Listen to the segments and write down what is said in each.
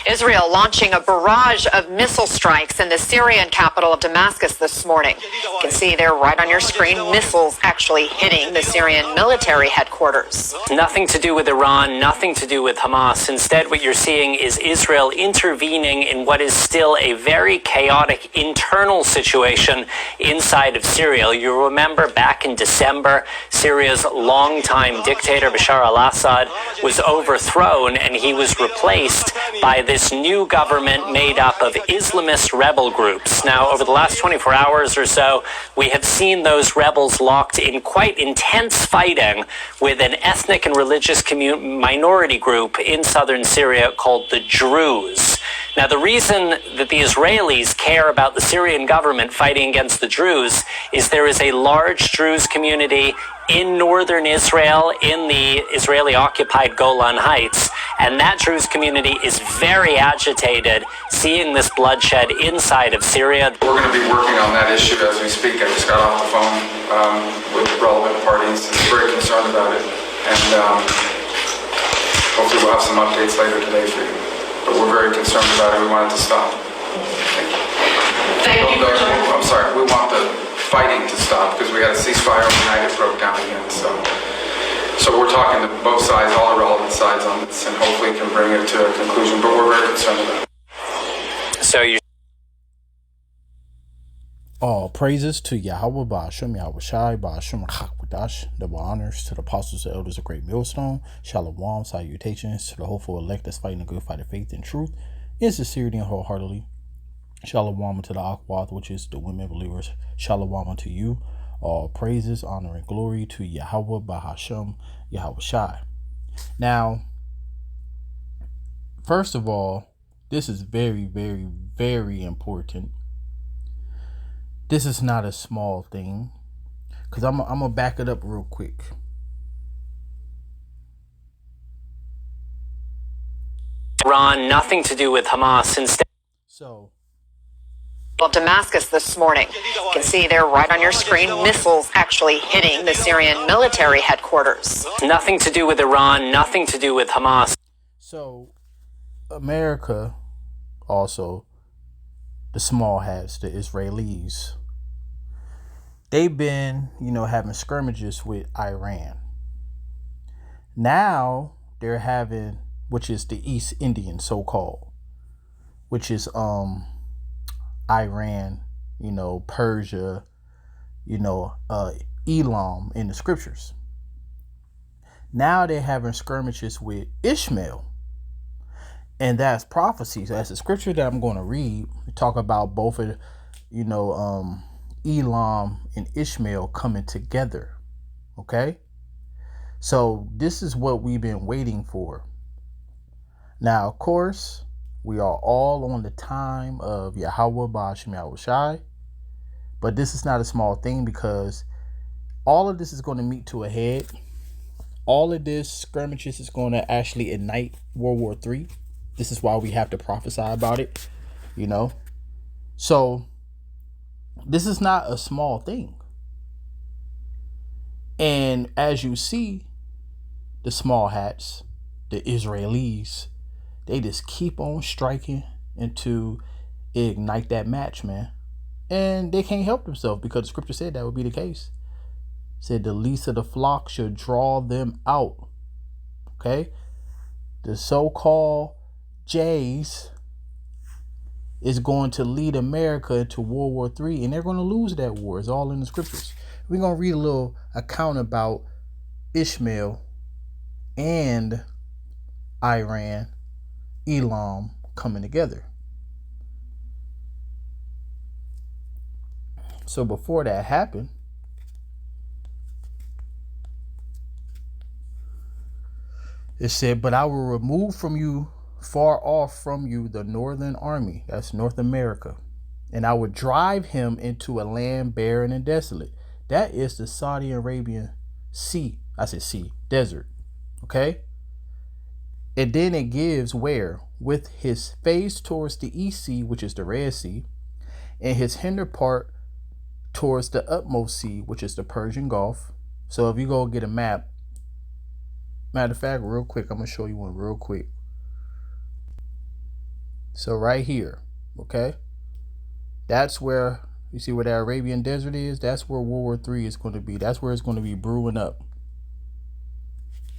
Israel launching a barrage of missile strikes in the Syrian capital of Damascus this morning. You can see there right on your screen missiles actually hitting the Syrian military headquarters. Nothing to do with Iran, nothing to do with Hamas. Instead, what you're seeing is Israel intervening in what is still a very chaotic internal situation inside of Syria. You remember back in December, Syria's longtime dictator Bashar al-Assad was overthrown and he was replaced by this new government made up of Islamist rebel groups. Now, over the last 24 hours or so, we have seen those rebels locked in quite intense fighting with an ethnic and religious minority group in southern Syria called the Druze. Now, the reason that the Israelis care about the Syrian government fighting against the Druze is there is a large Druze community in northern Israel, in the Israeli-occupied Golan Heights, and that Druze community is very agitated seeing this bloodshed inside of Syria. We're going to be working on that issue as we speak. I just got off the phone with relevant parties. We're very concerned about it, and hopefully we'll have some updates later today for you. But we're very concerned about it. We want it to stop. Thank you. I'm sorry. We want the fighting to stop because we had a ceasefire overnight. It broke down again. So we're talking to both sides, all the relevant sides on this, and hopefully can bring it to a conclusion. But we're very concerned about it. So you. All praises to Yahweh Ba'ashem Yahweh Shai Ba'ashem Chakwadash. Double honors to the apostles and elders of Great Millstone. Shalom, salutations to the hopeful elect that's fighting a good fight of faith and truth in sincerity and wholeheartedly. Shalom to the Akwath, which is the women believers. Shalom to you. All praises, honor, and glory to Yahweh Ba'ashem Yahweh Shai. Now, first of all, this is very, very, very important. This is not a small thing, because I'm going to back it up real quick. Iran, nothing to do with Hamas. Instead. So. Of Damascus this morning. You can see there right on your screen missiles actually hitting the Syrian military headquarters. Nothing to do with Iran, nothing to do with Hamas. So, America also, the small hats, the Israelis, they've been, having skirmishes with Iran. Now they're having, which is the East Indian so-called, which is Iran, Persia, Elam in the scriptures. Now they're having skirmishes with Ishmael. And that's prophecy. So that's the scripture that I'm going to read. We talk about both of, Elam and Ishmael coming together. Okay? So this is what we've been waiting for. Now, of course, we are all on the time of Yahweh Ba'ashem Yahweh Shai. But this is not a small thing, because all of this is going to meet to a head. All of this skirmishes is going to actually ignite World War III. This is why we have to prophesy about it, So this is not a small thing. And as you see, the small hats, the Israelis, they just keep on striking until it ignite that match, man. And they can't help themselves, because the scripture said that would be the case. It said the least of the flock should draw them out. Okay? The so-called Jays is going to lead America into World War III, and they're going to lose that war. It's all in the scriptures. We're going to read a little account about Ishmael and Iran, Elam coming together. So before that happened, it said, but I will remove from you, far off from you, the northern army. That's North America. And I would drive him into a land barren and desolate. That is the Saudi Arabian sea. I said sea, desert. Okay? And then it gives where? With his face towards the east sea, which is the Red Sea, and his hinder part towards the utmost sea, which is the Persian Gulf. So if you go get a map, matter of fact, real quick, I'm going to show you one real quick. So right here, okay? That's where, you see where that Arabian desert is? That's where World War III is going to be. That's where it's going to be brewing up.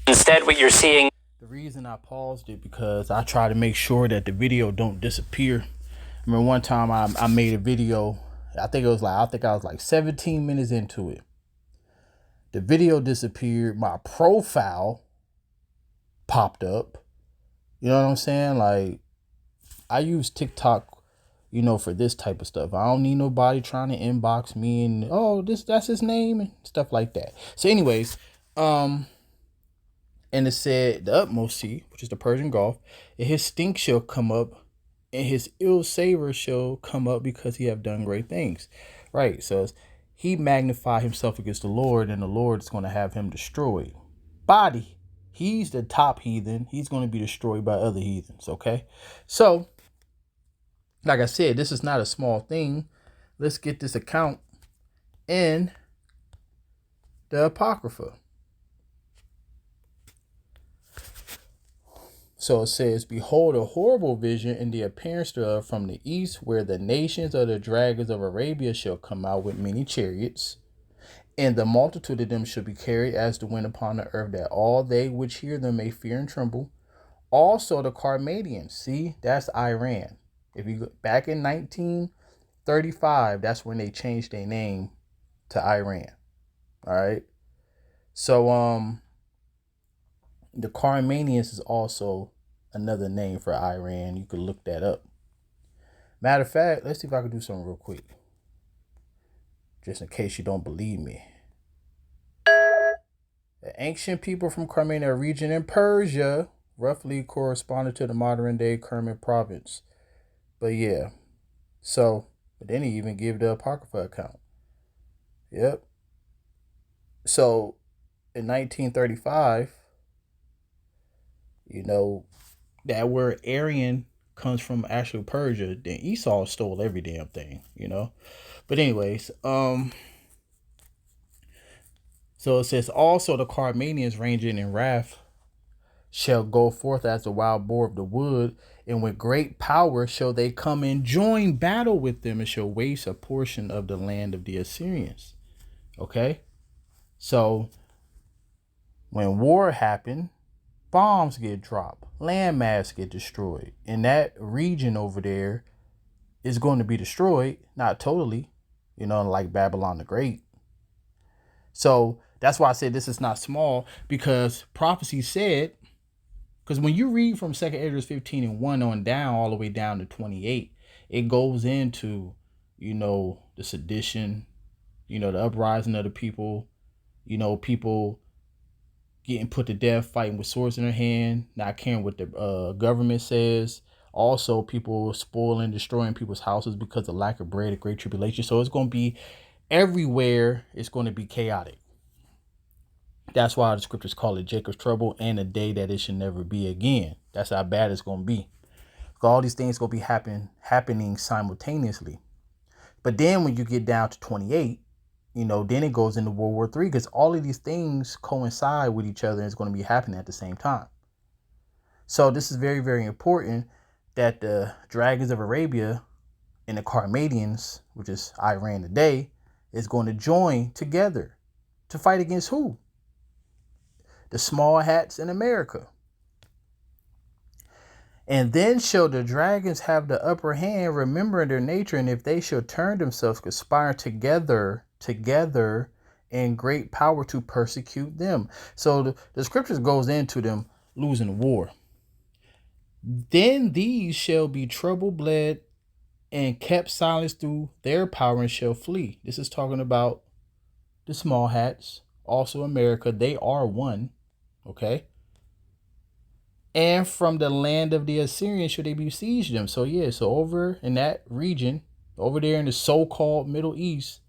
Instead, what you're seeing... The reason I paused it because I try to make sure that the video don't disappear. I remember one time I made a video. I think I was like 17 minutes into it. The video disappeared. My profile popped up. You know what I'm saying? Like, I use TikTok, you know, for this type of stuff. I don't need nobody trying to inbox me and, oh, that's his name and stuff like that. So anyways, and it said the utmost sea, which is the Persian Gulf, and his stink shall come up, and his ill savor shall come up because he have done great things. Right. So he magnified himself against the Lord, and the Lord is going to have him destroyed. Body. He's the top heathen. He's going to be destroyed by other heathens. Okay. So, like I said, this is not a small thing. Let's get this account in the Apocrypha. So it says, behold, a horrible vision in the appearance thereof from the east, where the nations of the dragons of Arabia shall come out with many chariots, and the multitude of them shall be carried as the wind upon the earth, that all they which hear them may fear and tremble. Also the Carmadians, see, that's Iran. If you go back in 1935, that's when they changed their name to Iran. All right. So the Carmanians is also another name for Iran. You could look that up. Matter of fact, let's see if I can do something real quick, just in case you don't believe me. The ancient people from Carmania region in Persia roughly corresponded to the modern day Kerman province. But yeah, so, but then he even gave the Apocrypha account. Yep. So in 1935, you know, that word Aryan comes from actual Persia. Then Esau stole every damn thing, you know. But anyways, so it says, also the Carmanians ranging in wrath shall go forth as the wild boar of the wood, and with great power shall they come and join battle with them, and shall waste a portion of the land of the Assyrians. Okay, so when war happened, bombs get dropped, landmass get destroyed, and that region over there is going to be destroyed, not totally, you know, like Babylon the Great. So that's why I said this is not small, because prophecy said, because when you read from 2 Esdras 15 and 1 on down, all the way down to 28, it goes into, you know, the sedition, you know, the uprising of the people, you know, people getting put to death, fighting with swords in their hand, not caring what the government says. Also, people spoiling, destroying people's houses because of lack of bread, a great tribulation. So it's going to be everywhere. It's going to be chaotic. That's why the scriptures call it Jacob's trouble and a day that it should never be again. That's how bad it's going to be. All these things going to be happening simultaneously. But then when you get down to 28, you know, then it goes into World War III, because all of these things coincide with each other and it's going to be happening at the same time. So this is very, very important that the dragons of Arabia and the Carmadians, which is Iran today, is going to join together to fight against who? The small hats in America. And then shall the dragons have the upper hand, remembering their nature, and if they shall turn themselves, conspire together in great power to persecute them. So the scriptures goes into them losing the war. Then these shall be trouble bled and kept silence through their power, and shall flee. This is talking about the small hats, also America. They are one. Okay. And from the land of the Assyrians should they besiege them. So yeah, so over in that region, over there in the so-called Middle East,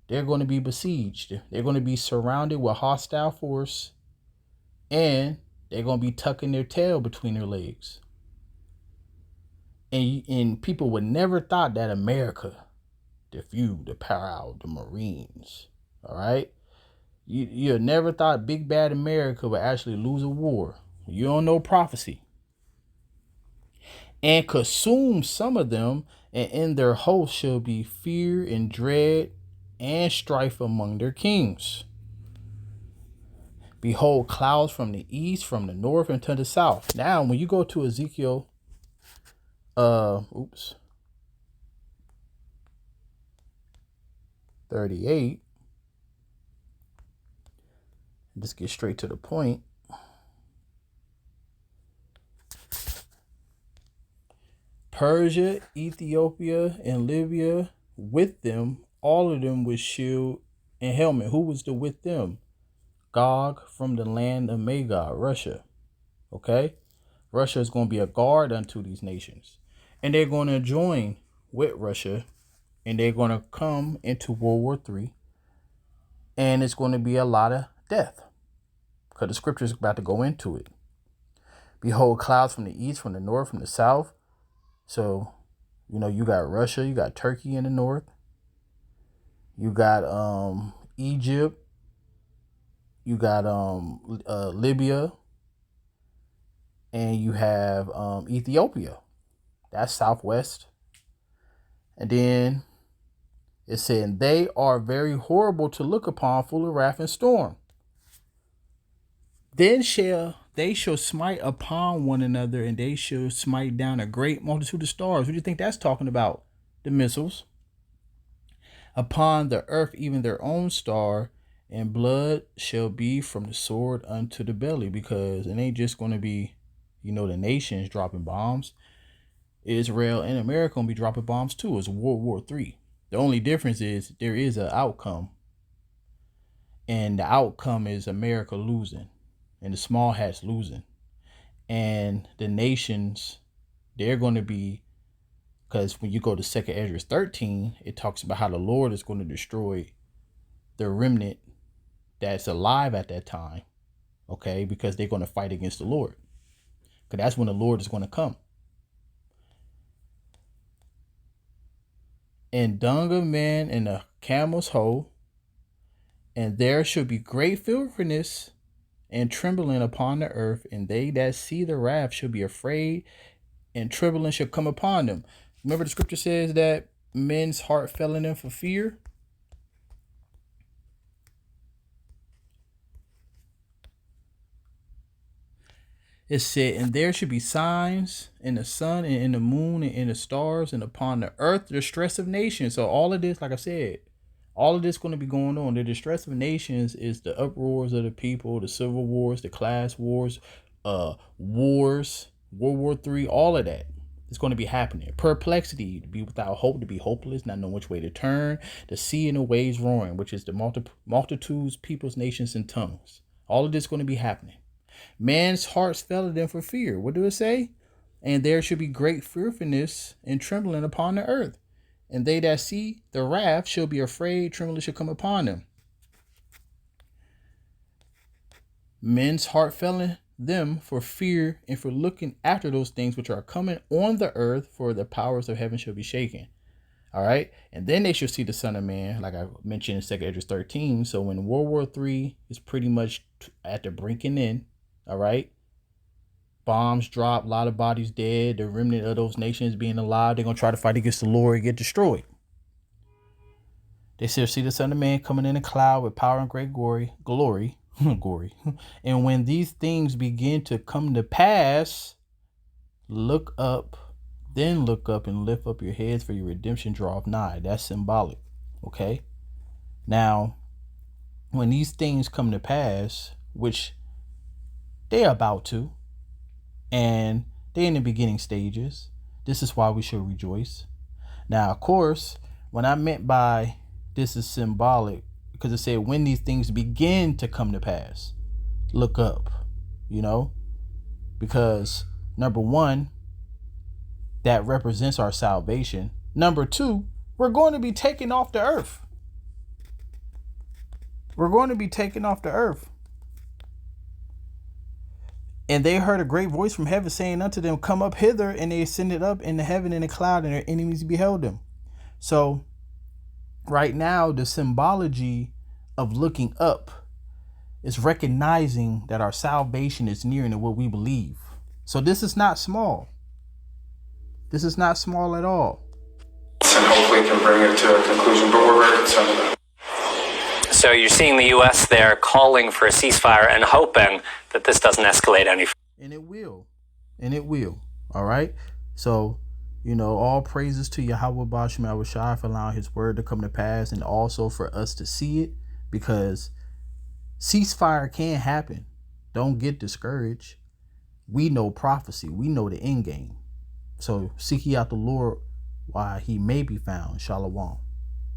they're going to be besieged. They're going to be surrounded with hostile force, and they're going to be tucking their tail between their legs. And people would never thought that America, the few, the proud, the Marines, all right? You never thought big bad America would actually lose a war. You don't know prophecy. and consume some of them, and in their host shall be fear and dread and strife among their kings. Behold, clouds from the east, from the north, and to the south. Now, when you go to Ezekiel, 38, let's get straight to the point. Persia, Ethiopia, and Libya with them, all of them with shield and helmet. Who was the with them? Gog from the land of Magog, Russia. Okay? Russia is going to be a guard unto these nations. And they're going to join with Russia. And they're going to come into World War III. And it's going to be a lot of death. Because the scripture is about to go into it. Behold, clouds from the east, from the north, from the south. So, you got Russia, you got Turkey in the north. You got Egypt. You got Libya. And you have Ethiopia. That's southwest. And then it said, they are very horrible to look upon, full of wrath and storm. Then they shall smite upon one another, and they shall smite down a great multitude of stars. What do you think that's talking about? The missiles. Upon the earth, even their own star, and blood shall be from the sword unto the belly. Because it ain't just going to be, the nations dropping bombs. Israel and America going to be dropping bombs too. It's World War III. The only difference is there is an outcome. And the outcome is America losing. And the small hats losing. And the nations, they're going to be, because when you go to 2 Ezra 13, it talks about how the Lord is going to destroy the remnant that's alive at that time. Okay, because they're going to fight against the Lord. Because that's when the Lord is going to come. And dung of man in a camel's hole, and there shall be great filthiness and trembling upon the earth, and they that see the wrath shall be afraid, and trembling shall come upon them. Remember the scripture says that men's heart fell in them for fear. It said, and there should be signs in the sun and in the moon and in the stars and upon the earth, the distress of nations. So all of this, like I said, all of this going to be going on. The distress of nations is the uproars of the people, the civil wars, the class wars, wars, World War III, all of that is going to be happening. Perplexity, to be without hope, to be hopeless, not knowing which way to turn, the sea and the waves roaring, which is the multitudes, peoples, nations, and tongues. All of this is going to be happening. Man's hearts fell in them for fear. What do it say? And there should be great fearfulness and trembling upon the earth. And they that see the wrath shall be afraid, trembling shall come upon them. Men's heart fell in them for fear and for looking after those things which are coming on the earth, for the powers of heaven shall be shaken. All right. And then they shall see the Son of Man, like I mentioned in 2 Ezra 13. So when World War III is pretty much at the brinking in, all right, bombs drop, a lot of bodies dead, the remnant of those nations being alive, they're going to try to fight against the Lord and get destroyed. They shall see the Son of Man coming in a cloud with power and great glory. And when these things begin to come to pass, look up and lift up your heads, for your redemption draweth nigh. That's symbolic. Okay. Now, when these things come to pass, which they're about to, and they're in the beginning stages, this is why we should rejoice. Now, of course, when I meant by this is symbolic, because it said when these things begin to come to pass, look up, because number one, that represents our salvation. Number two, we're going to be taken off the earth. We're going to be taken off the earth. And they heard a great voice from heaven saying unto them, come up hither. And they ascended up into heaven in a cloud, and their enemies beheld them. So right now, the symbology of looking up is recognizing that our salvation is near and what we believe. So this is not small. This is not small at all. And hopefully can bring it to a conclusion, but we're very concerned about it. So you're seeing the U.S. there calling for a ceasefire and hoping that this doesn't escalate any further. And it will. And it will. All right. So, all praises to Yahweh Ba'Shem Yahushua for allowing his word to come to pass, and also for us to see it, because ceasefire can happen. Don't get discouraged. We know prophecy. We know the end game. So seek ye out the Lord while he may be found. Shalom.